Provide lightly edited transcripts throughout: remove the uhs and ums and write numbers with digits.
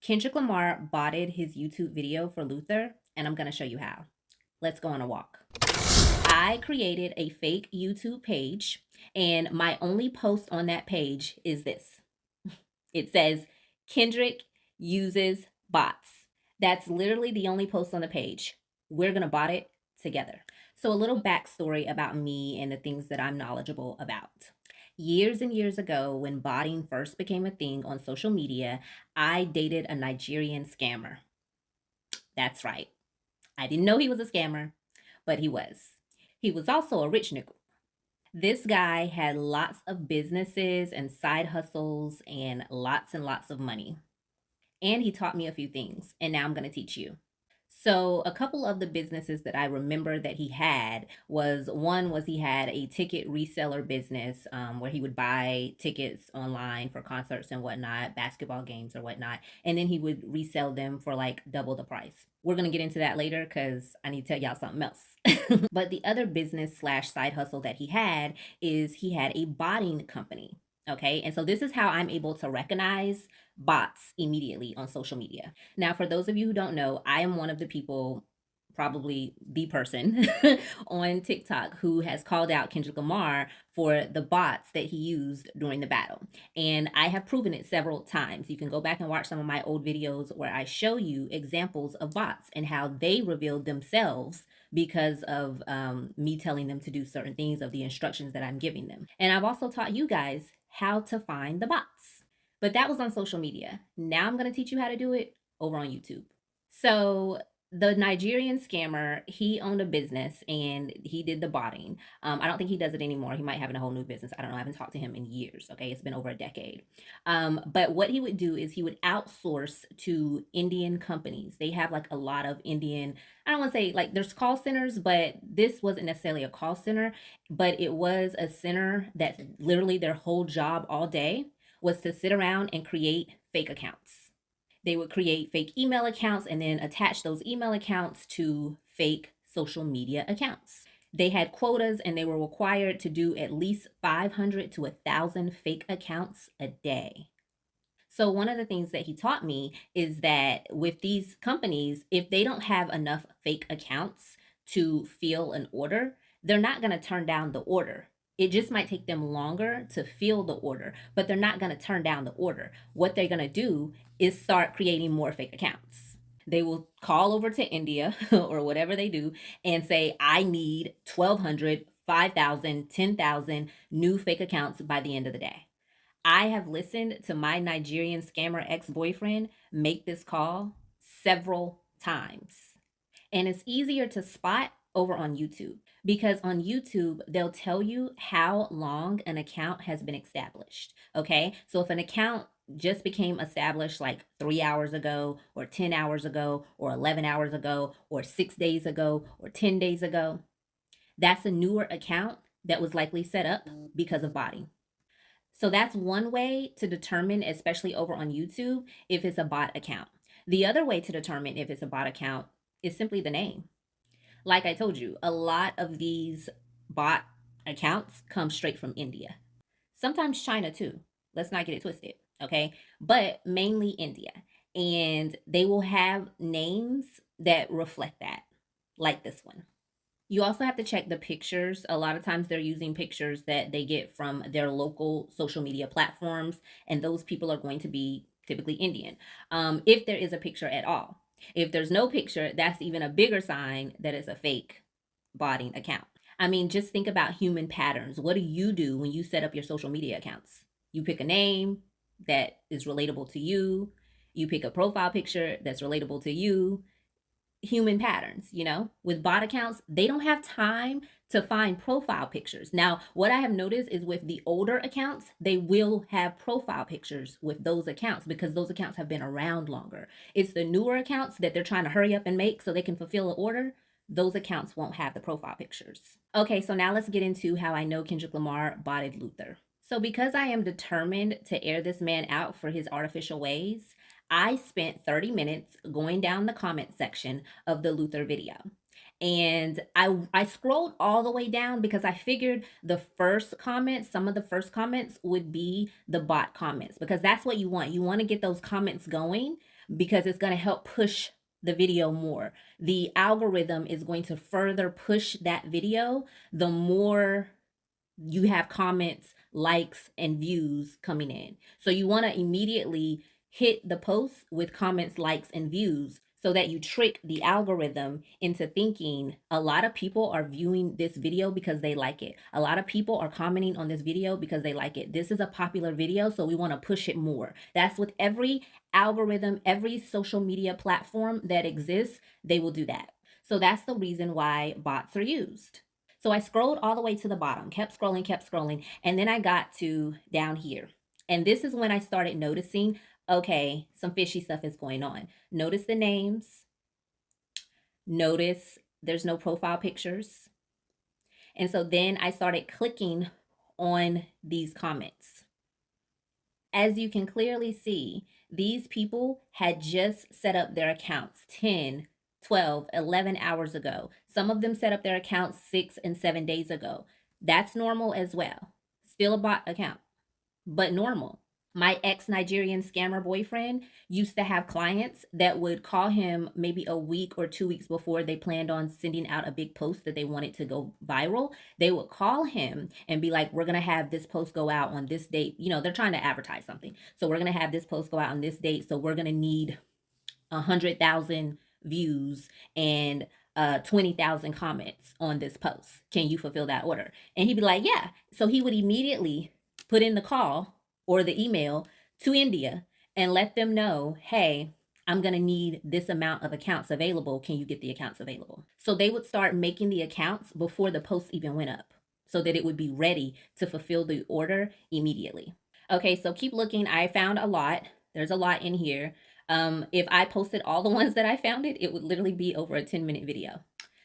Kendrick Lamar botted his YouTube video for Luther, and I'm going to show you how. Let's go on a walk. I created a fake YouTube page, and my only post on that page is this. It says, Kendrick uses bots. That's literally the only post on the page. We're going to bot it together. So a little backstory about me and the things that I'm knowledgeable about. Years and years ago, when botting first became a thing on social media, I dated a Nigerian scammer. That's right. I didn't know he was a scammer, but he was. He was also a rich nigga. This guy had lots of businesses and side hustles and lots of money. And he taught me a few things, and now I'm going to teach you. So a couple of the businesses that I remember that he had was he had a ticket reseller business where he would buy tickets online for concerts and whatnot, basketball games or whatnot, and then he would resell them for like double the price. We're going to get into that later because I need to tell y'all something else. But the other business slash side hustle that he had is he had a botting company. Okay, and so this is how I'm able to recognize bots immediately on social media. Now, for those of you who don't know, I am one of the people, probably the person on TikTok who has called out Kendrick Lamar for the bots that he used during the battle. And I have proven it several times. You can go back and watch some of my old videos where I show you examples of bots and how they revealed themselves because of me telling them to do certain things, of the instructions that I'm giving them. And I've also taught you guys how to find the bots. But that was on social media. Now I'm going to teach you how to do it over on YouTube. So the Nigerian scammer, he owned a business and he did the botting. I don't think he does it anymore. He might have a whole new business. I don't know. I haven't talked to him in years. Okay. It's been over a decade. But what he would do is he would outsource to Indian companies. They have like a lot of Indian, I don't want to say like there's call centers, but this wasn't necessarily a call center, but it was a center that literally their whole job all day was to sit around and create fake accounts. They would create fake email accounts and then attach those email accounts to fake social media accounts. They had quotas and they were required to do at least 500 to 1,000 fake accounts a day. So one of the things that he taught me is that with these companies, if they don't have enough fake accounts to fill an order, they're not going to turn down the order. It just might take them longer to fill the order, but they're not going to turn down the order. What they're going to do is start creating more fake accounts. They will call over to India or whatever they do and say, I need 1,200, 5,000, 10,000 new fake accounts by the end of the day. I have listened to my Nigerian scammer ex-boyfriend make this call several times. And it's easier to spot over on YouTube because on YouTube, they'll tell you how long an account has been established. Okay. So if an account just became established like 3 hours ago or 10 hours ago or 11 hours ago or 6 days ago or 10 days ago, that's a newer account that was likely set up because of botting. So that's one way to determine, especially over on YouTube, if it's a bot account. The other way to determine if it's a bot account is simply the name. Like I told you, a lot of these bot accounts come straight from India. Sometimes China too. Let's not get it twisted, okay? But mainly India. And they will have names that reflect that, like this one. You also have to check the pictures. A lot of times they're using pictures that they get from their local social media platforms, and those people are going to be typically Indian, if there is a picture at all. If there's no picture, that's even a bigger sign that it's a fake botting account. I mean, just think about human patterns. What do you do when you set up your social media accounts? You pick a name that is relatable to you. You pick a profile picture that's relatable to you. Human patterns, you know, with bot accounts, they don't have time to find profile pictures. Now, what I have noticed is with the older accounts, they will have profile pictures with those accounts because those accounts have been around longer. It's the newer accounts that they're trying to hurry up and make so they can fulfill an order. Those accounts won't have the profile pictures. Okay, so now let's get into how I know Kendrick Lamar botted Luther. So because I am determined to air this man out for his artificial ways, I spent 30 minutes going down the comment section of the Luther video. And I scrolled all the way down because I figured the first comments, some of the first comments would be the bot comments because that's what you want. You want to get those comments going because it's going to help push the video more. The algorithm is going to further push that video the more you have comments, likes, and views coming in. So you want to immediately hit the post with comments, likes, and views so that you trick the algorithm into thinking a lot of people are viewing this video because they like it. A lot of people are commenting on this video because they like it. This is a popular video, so we want to push it more. That's with every algorithm, every social media platform that exists, they will do that. So that's the reason why bots are used. So I scrolled all the way to the bottom, kept scrolling, and then I got to down here. And this is when I started noticing, okay, some fishy stuff is going on. Notice the names. Notice there's no profile pictures. And so then I started clicking on these comments. As you can clearly see, these people had just set up their accounts 10, 12, 11 hours ago. Some of them set up their accounts 6 and 7 days ago. That's normal as well. Still a bot account, but normal. My ex-Nigerian scammer boyfriend used to have clients that would call him maybe a week or 2 weeks before they planned on sending out a big post that they wanted to go viral. They would call him and be like, we're going to have this post go out on this date. You know, they're trying to advertise something. So we're going to have this post go out on this date. So we're going to need 100,000 views and 20,000 comments on this post. Can you fulfill that order? And he'd be like, yeah. So he would immediately put in the call or the email to India and let them know, hey, I'm going to need this amount of accounts available. Can you get the accounts available? So they would start making the accounts before the post even went up so that it would be ready to fulfill the order immediately. Okay, so keep looking. I found a lot. There's a lot in here. If I posted all the ones that I found it would literally be over a 10-minute video.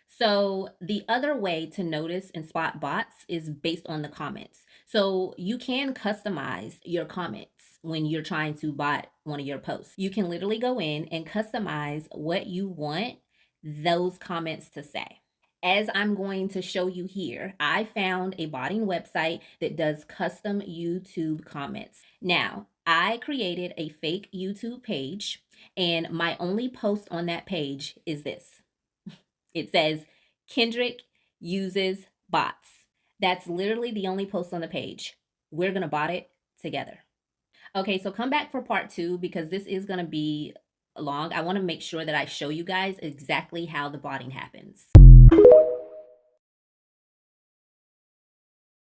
So the other way to notice and spot bots is based on the comments. So you can customize your comments when you're trying to bot one of your posts. You can literally go in and customize what you want those comments to say. As I'm going to show you here, I found a botting website that does custom YouTube comments. Now, I created a fake YouTube page, and my only post on that page is this. It says, Kendrick uses bots. That's literally the only post on the page. We're going to bot it together. Okay, so come back for part 2 because this is going to be long. I want to make sure that I show you guys exactly how the botting happens.